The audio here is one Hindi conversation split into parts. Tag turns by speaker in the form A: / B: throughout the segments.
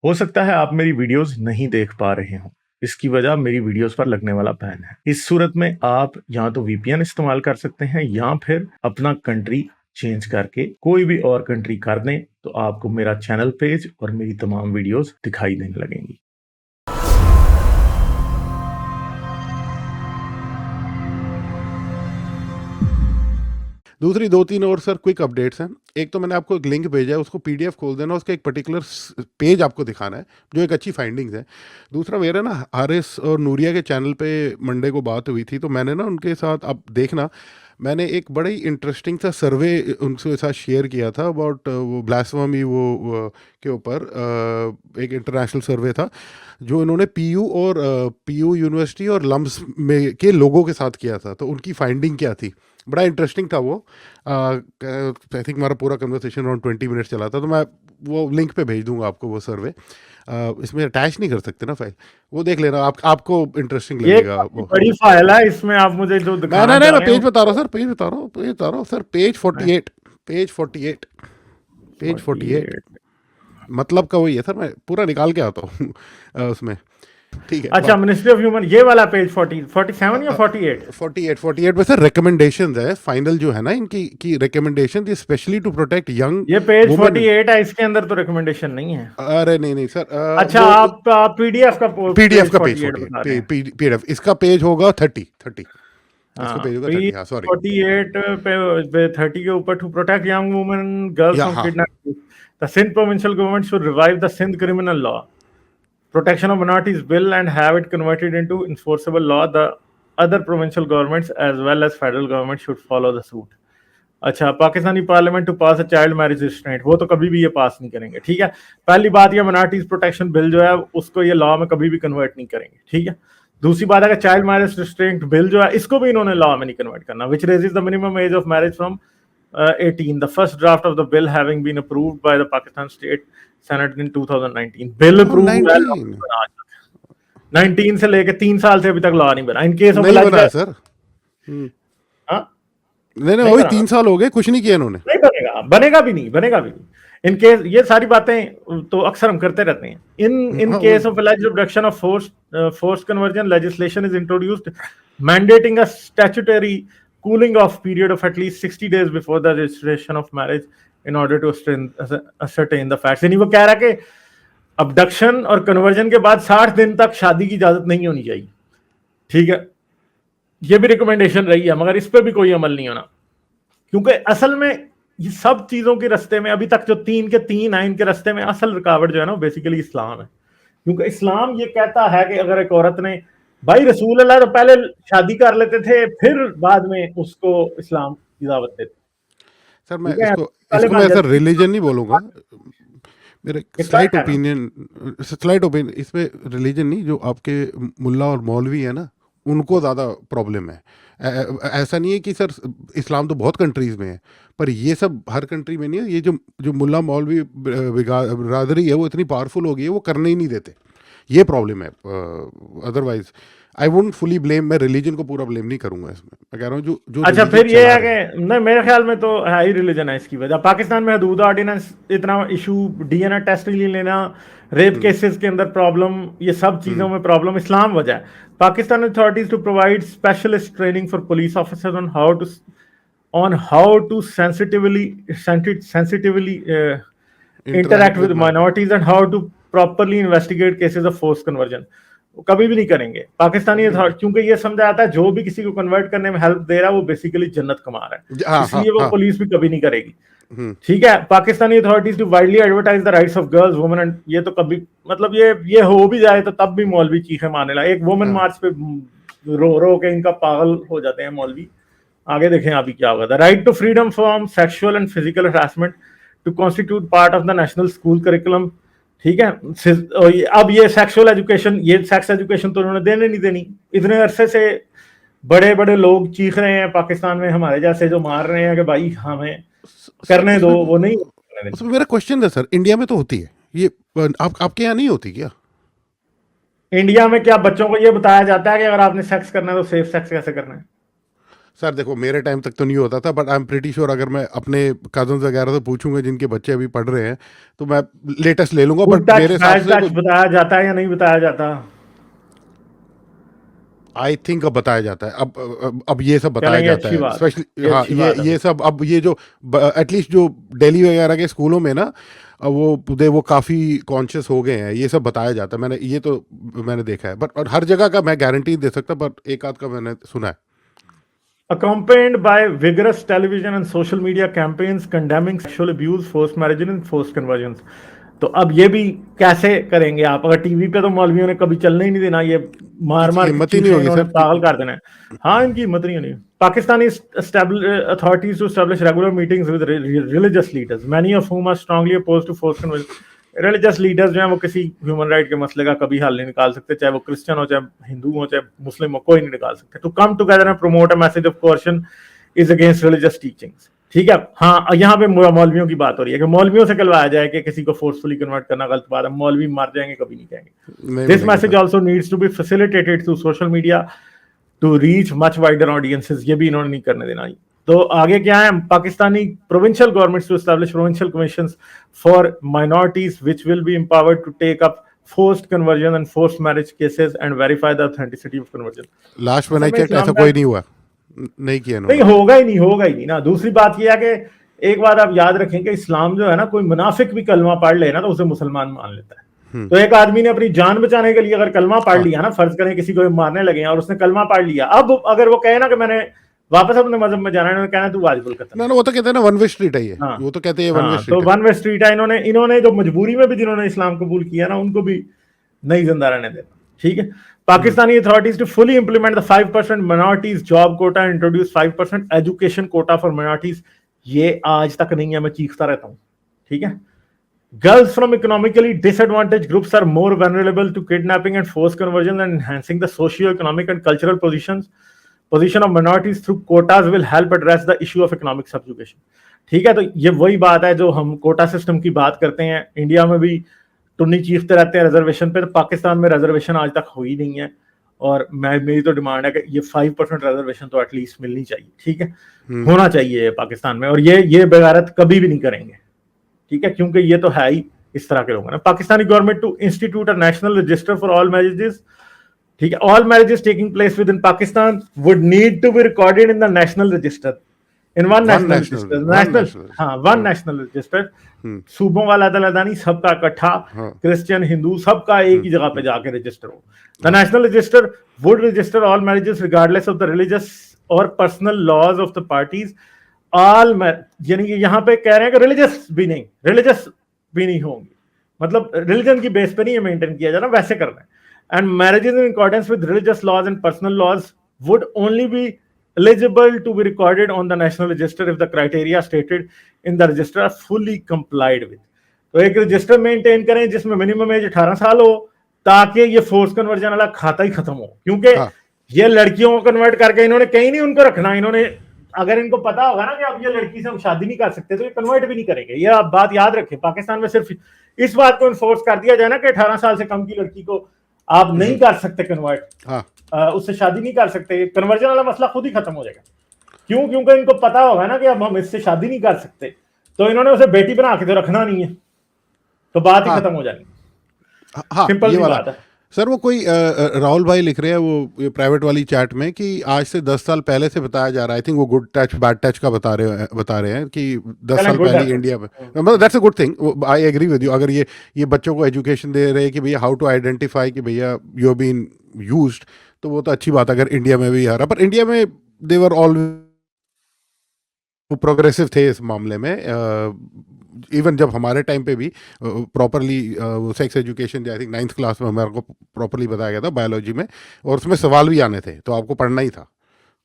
A: हो सकता है आप मेरी वीडियोस नहीं देख पा रहे हों। इसकी वजह मेरी वीडियोस पर लगने वाला बैन है। इस सूरत में आप या तो वीपीएन इस्तेमाल कर सकते हैं या फिर अपना कंट्री चेंज करके कोई भी और कंट्री कर दें, तो आपको मेरा चैनल पेज और मेरी तमाम वीडियोस दिखाई देने लगेंगी।
B: दूसरी 2-3 और सर क्विक अपडेट्स हैं। एक तो मैंने आपको एक लिंक भेजा है, उसको पीडीएफ खोल देना, उसका एक पर्टिकुलर पेज आपको दिखाना है, जो एक अच्छी फाइंडिंग्स है। दूसरा मेरा ना हारिस और नूरिया के चैनल पे मंडे को बात हुई थी, तो मैंने ना उनके साथ, आप देखना, मैंने एक बड़ा ही इंटरेस्टिंग सा सर्वे उनके साथ शेयर किया था अबाउट वो ब्लास्फेमी वो के ऊपर। एक इंटरनेशनल सर्वे था जो इन्होंने पीयू और पीयू यूनिवर्सिटी और लम्स में के लोगों के साथ किया था। तो उनकी फाइंडिंग क्या थी, बड़ा इंटरेस्टिंग था वो। आई थिंक हमारा पूरा कन्वर्सेशन अराउंड 20 मिनट्स चला था। तो मैं वो लिंक पे भेज दूंगा आपको वो सर्वे। इसमें अटैच नहीं कर सकते ना फाइल, वो देख लेना, आपको इंटरेस्टिंग
A: ये
B: लगेगा
A: काफी
B: वो।
A: बड़ी फाइल है, इसमें आप मुझे जो
B: मैं
A: दिखाना चाह
B: मैं
A: रहे हैं
B: पेज बता रहा हूँ सर, पेज बता रहा हूँ सर, पेज 48, पेज 48, पेज 48
A: 48।
B: मतलब का वही है सर, मैं पूरा निकाल के आता हूँ उसमें। ठीक है,
A: अच्छा, मिनिस्ट्री ऑफ ह्यूमन, ये वाला पेज 47 या 48?
B: 48 में सर रिकमेंडेशंस है फाइनल जो है ना इनकी की recommendation specially to protect young
A: ये पेज
B: वुमेन।
A: 48 है, इसके अंदर तो रिकमेंडेशन नहीं है।
B: अरे नहीं नहीं सर,
A: अच्छा,
B: वो
A: आप पीडीएफ का
B: पीडीएफ
A: पेज
B: का पेज
A: 48 बता रहे
B: 48,
A: हैं।
B: पीडीएफ इसका पेज होगा 30, इसका
A: हाँ,
B: पेज होगा
A: पेज
B: 30। हाँ सॉरी,
A: 48 पे 30 के ऊपर, to protect young women girls
B: या
A: फ्रॉम
B: हाँ
A: kidnapping, the Sindh provincial government should revive the Sindh criminal law protection of minorities bill and have it converted into enforceable law. The other provincial governments as well as federal government should follow the suit. अच्छा, Pakistani parliament to pass a child marriage restraint, वो तो कभी भी ये पास नहीं करेंगे। ठीक है, पहली बात, ये माइनॉरिटीज प्रोटेक्शन बिल जो है उसको ये लॉ में कभी भी कन्वर्ट नहीं करेंगे। ठीक है, दूसरी बात है कि चाइल्ड मैरिज रिस्ट्रेंट बिल जो है इसको भी इन्होंने लॉ में नहीं कन्वर्ट करना, which raises the minimum age of marriage from 18. The first draft of the bill having been approved by the Pakistan State Senate in 2019. Bill approve हुआ है
B: 19
A: आज तक, 19 से लेकर 3 साल से अभी तक लॉ नहीं बना। इन केस ऑफ
B: नहीं बना है
A: एलिजिबल,
B: सर।
A: हाँ,
B: नहीं नहीं,
A: नहीं
B: वही
A: बना,
B: 3 साल हो गए, कुछ नहीं किया इन्होंने।
A: नहीं बनेगा, बनेगा भी नहीं, बनेगा भी नहीं। इन केस, ये सारी बातें तो अक्सर हम करते रहते हैं। इन
B: हाँ
A: केस
B: वही।
A: Of alleged reduction of forced conversion, legislation is introduced mandating a statutory cooling off period of at least 60 days before the registration of marriage in order to ascertain the facts। यानी वो कह रहा है कि अबडक्शन और कन्वर्जन के बाद 60 दिन तक शादी की इजाजत नहीं होनी चाहिए। ठीक है, ये भी रिकमेंडेशन रही है, मगर इस पर भी कोई अमल नहीं होना, क्योंकि असल में ये सब चीजों के रास्ते में अभी तक जो 3 के 3 आइन के रास्ते में असल रुकावट जो है ना, बेसिकली इस्लाम है। क्योंकि इस्लाम ये कहता है कि अगर एक औरत ने, भाई रसूल अल्लाह तो पहले शादी कर लेते थे, फिर बाद में उसको इस्लाम की दावत देते।
B: सर मैं
A: ठीक है, पहले
B: इसको
A: मान
B: मैं सर
A: जाते
B: रिलीजन नहीं बोलूंगा, मेरा
A: कितना
B: स्लाइट
A: है ना।
B: ओपिनियन इसमें, रिलीजन नहीं, जो आपके मुल्ला और मौलवी है ना, उनको ज़्यादा प्रॉब्लम है। ऐसा नहीं है कि सर इस्लाम तो बहुत कंट्रीज़ में है, पर ये सब हर कंट्री में नहीं है। ये जो जो मुल्ला मौलवी बिरादरी है वो इतनी पावरफुल हो गई है, वो करने ही नहीं देते, ये प्रॉब्लम है। Otherwise I wouldn't fully blame, मैं रिलीजन को पूरा ब्लेम नहीं करूंगा इसमें। मैं कह रहा हूँ जो जो
A: अच्छा,
B: रिलीजन
A: फिर ये
B: चला
A: है
B: रहे हैं।
A: कि नहीं, मेरे ख्याल में तो है ही रिलीजन है इसकी वजह। पाकिस्तान में हदूद ऑर्डिनेंस इतना इशू, डीएनए टेस्ट नहीं लेना, रेप केसेस के अंदर प्रॉब्लम, ये सब चीजों में प्रॉब्लम इस्लाम वजह है। Pakistan authorities to provide specialist training for police officers on how to sensitively interact
B: interact
A: with
B: with
A: minorities and how to properly investigate cases of forced conversion। वो कभी भी नहीं करेंगे पाकिस्तानी अथॉरिटी, क्योंकि ये समझा जाता है जो भी किसी को कन्वर्ट करने में हेल्प दे रहा है वो बेसिकली जन्नत कमा रहा है,
B: हाँ हाँ
A: इसलिए वो
B: हाँ।
A: पुलिस भी कभी नहीं करेगी। ठीक है, Pakistani authorities to widely advertise the rights of girls women and, ये तो कभी, मतलब ये हो भी जाए तो तब भी मौलवी चीखे मारने लगा। एक वुमेन मार्च पे रो रो के इनका पागल हो जाते हैं मौलवी। आगे देखें अभी क्या होगा। The right to freedom from sexual and physical harassment to constitute part of the national school curriculum. ठीक है, अब ये सेक्सुअल एजुकेशन, ये सेक्स एजुकेशन तो उन्होंने देने नहीं देनी। इतने अरसे से बड़े बड़े लोग चीख रहे हैं पाकिस्तान में, हमारे जैसे जो मार रहे हैं कि भाई हमें करने दो, वो नहीं करने देंगे।
B: उसमें मेरा क्वेश्चन है सर, इंडिया में तो होती है ये, आपके यहाँ नहीं होती क्या?
A: इंडिया में क्या बच्चों को ये बताया जाता है कि अगर आपने सेक्स करना है तो सेफ सेक्स कैसे करना है?
B: सर देखो मेरे टाइम तक तो नहीं होता था, but I am pretty sure अगर मैं अपने कजन्स वगैरह से पूछूंगा जिनके बच्चे अभी पढ़ रहे हैं तो मैं लेटेस्ट ले लूंगा,
A: गुड
B: बट
A: टच
B: मेरे हिसाब
A: बैड
B: से
A: टच बताया जाता है या नहीं बताया जाता?
B: आई थिंक अब बताया जाता है, अब ये सब बताया
A: चलेंगे,
B: जाता
A: अच्छी
B: है
A: बात,
B: स्पेशली।
A: ये
B: हाँ,
A: अच्छी बात है।
B: ये सब अब ये जो एटलीस्ट जो दिल्ली वगैरह के स्कूलों में ना वो काफ़ी कॉन्शियस हो गए हैं, ये सब बताया जाता है। मैंने ये तो मैंने देखा है, बट और हर जगह का मैं गारंटी नहीं दे सकता, बट एक आध का मैंने सुना है।
A: Accompanied by vigorous television and social media campaigns condemning sexual abuse, forced marriages and forced conversions. तो अब ये भी कैसे करेंगे आप? अगर टीवी पे तो मौलवियों ने कभी चलने ही नहीं देना, ये मार
B: इनकी
A: मार के
B: हिम्मत ही नहीं
A: चीखें
B: होगी
A: इन्होंने
B: सर
A: पागल कर देना है। हाँ, इनकी हिम्मत नहीं होनी। Pakistani authorities to establish regular meetings with religious leaders, many of whom are strongly opposed to forced conversion. Religious leaders जो हैं वो किसी ह्यूमन राइट के मसले का कभी हल नहीं निकाल सकते, चाहे वो क्रिश्चियन हो, चाहे हिंदू हो, चाहे मुस्लिम हो, कोई नहीं निकाल सकते। To come together and promote a message of coercion is against religious teachings. ठीक है, हाँ, यहाँ पे मौलवियों की बात हो रही है कि मौलवियों से कहलवाया जाए कि किसी को फोर्सफुली कन्वर्ट करना गलत बात है, मौलवी मार जाएंगे, कभी नहीं कहेंगे। This message also needs to be facilitated through social media to reach much wider audiences. ये भी इन्होंने नहीं करने देना। तो आगे क्या है? Pakistani provincial governments to establish provincial commissions for minorities which will be empowered to take up forced conversion and forced marriage cases and verify the authenticity of conversion.
B: Last में नहीं चेक ऐसा कोई नहीं हुआ, नहीं किया
A: नहीं, होगा ही नहीं ना। दूसरी बात यह है कि एक बात आप याद रखें कि इस्लाम जो है ना, कोई मुनाफिक भी कलमा पढ़ ले ना तो उसे मुसलमान मान लेता है। तो एक आदमी ने अपनी जान बचाने के लिए अगर कलमा पढ़ लिया ना, फर्ज करें किसी को मारने लगे और उसने कलमा पढ़ लिया, अब अगर वो कहे ना कि मैंने वापस अपने मजहब में जाना है, कहना तू वाजिबुल कत्ल।
B: ना वो तो कहते हैं ना वन वे स्ट्रीट है ये।
A: हाँ,
B: वो तो कहते हैं वन वे
A: तो
B: स्ट्रीट
A: वन वे स्ट्रीट है। इन्होंने जो मजबूरी में भी जिन्होंने इस्लाम कबूल किया ना, उनको भी नहीं जिंदा रहने देना। ठीक है, Pakistani authorities to fully implement the 5% minorities job quota, introduce 5% education quota for minorities। ये आज तक नहीं है, मैं चीखता रहता हूं। ठीक है, girls from economically disadvantage groups are more vulnerable to kidnapping and force conversion and enhancing the socio economic and cultural position of minorities through quotas will help address the issue of economic subjugation. ठीक है, तो ये वही बात है जो हम कोटा सिस्टम की बात करते हैं। इंडिया में भी टुन्नी चीखते रहते हैं रिजर्वेशन पे, तो पाकिस्तान में रिजर्वेशन आज तक हुई नहीं है। और मेरी तो डिमांड है कि ये 5% रिजर्वेशन तो एटलीस्ट मिलनी चाहिए। ठीक है, होना चाहिए पाकिस्तान में, और ये बेगारत कभी भी नहीं करेंगे। ठीक है, क्योंकि ये तो है ही इस तरह के लोग ना। Pakistani government to institute a national register for all marriages. ठीक है, all marriages taking place within Pakistan would need to be recorded in the national register in one national register. One national register, सूबों वाला अलग नहीं, सबका इकट्ठा, क्रिश्चियन हिंदू सबका एक ही जगह पे जाके रजिस्टर हो। The national register would register all marriages regardless of the religious or personal laws of the parties. All, यानी कि यहाँ पे कह रहे हैं कि रिलीजियस भी नहीं होंगे, मतलब रिलीजन की बेस पे नहीं मेंटेन किया जाना, वैसे करना है। And marriages in accordance with religious laws and personal laws would only be eligible to be recorded on the national register if the criteria stated in the register are fully complied with। तो एक रजिस्टर मेंटेन करें जिसमें मिनिमम एज 18 साल हो, ताकि ये फोर्स कन्वर्जन वाला खाता ही खत्म हो। क्योंकि ये लड़कियों को कन्वर्ट करके इन्होंने कहीं नहीं उनको रखना। इन्होंने, अगर इनको पता होगा ना कि अब ये लड़की से हम शादी नहीं कर सकते, तो ये कन्वर्ट भी नहीं करेंगे। ये आप बात याद रखें। पाकिस्तान में सिर्फ इस बात को इन्फोर्स कर दिया जाए ना कि 18 साल से कम की लड़की को आप नहीं कर सकते कन्वर्ट, उससे शादी नहीं कर सकते, कन्वर्जन वाला मसला खुद ही खत्म हो जाएगा। क्यों? क्योंकि इनको पता होगा ना कि अब हम इससे शादी नहीं कर सकते, तो इन्होंने उसे बेटी बना के तो रखना नहीं है, तो बात ही खत्म हो जाएगी। सिंपल सी बात है।
B: सर वो कोई राहुल भाई लिख रहे हैं वो प्राइवेट वाली चैट में कि आज से 10 साल पहले से बताया जा रहा है। आई थिंक वो गुड टच बैड टच का बता रहे हैं कि 10 साल पहले इंडिया में, मतलब that's a good thing. I agree with you. अगर ये बच्चों को एजुकेशन दे रहे हैं कि भैया हाउ टू आइडेंटिफाई कि भैया यू हैव बीन यूज्ड, तो वो तो अच्छी बात है अगर इंडिया में भी आ रहा। पर इंडिया में दे वर ऑलवेज प्रोग्रेसिव थे इस मामले में। इवन जब हमारे टाइम पे भी properly sex education, I think 9th class में हमारे को प्रॉपरली बताया गया था बायोलॉजी में, और उसमें सवाल भी आने थे, तो आपको पढ़ना ही था,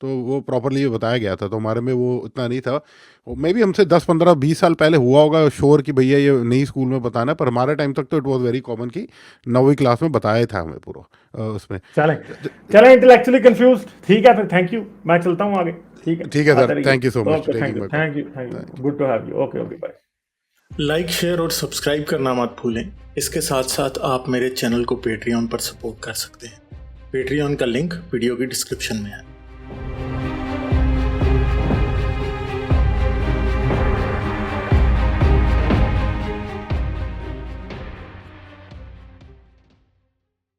B: तो वो प्रॉपरली बताया गया था। तो हमारे में वो इतना नहीं था। मे भी हमसे 10, 15, 20 साल पहले हुआ होगा श्योर कि भैया ये नई स्कूल में बताना है, पर हमारे टाइम तक तो इट वॉज वेरी कॉमन कि 9वीं क्लास में बताया था हमें पूरा उसमें।
A: चलें इंटेलेक्चुअली कंफ्यूज। ठीक है, फिर थैंक यू, मैं चलता हूँ आगे। ठीक है sir, thank you so much. Thank you, good to have you. Okay, bye.
C: Like, share और सब्सक्राइब करना मत भूलें। इसके साथ साथ आप मेरे चैनल को पेट्रियन पर सपोर्ट कर सकते हैं। पेट्रियन का लिंक वीडियो की डिस्क्रिप्शन में है।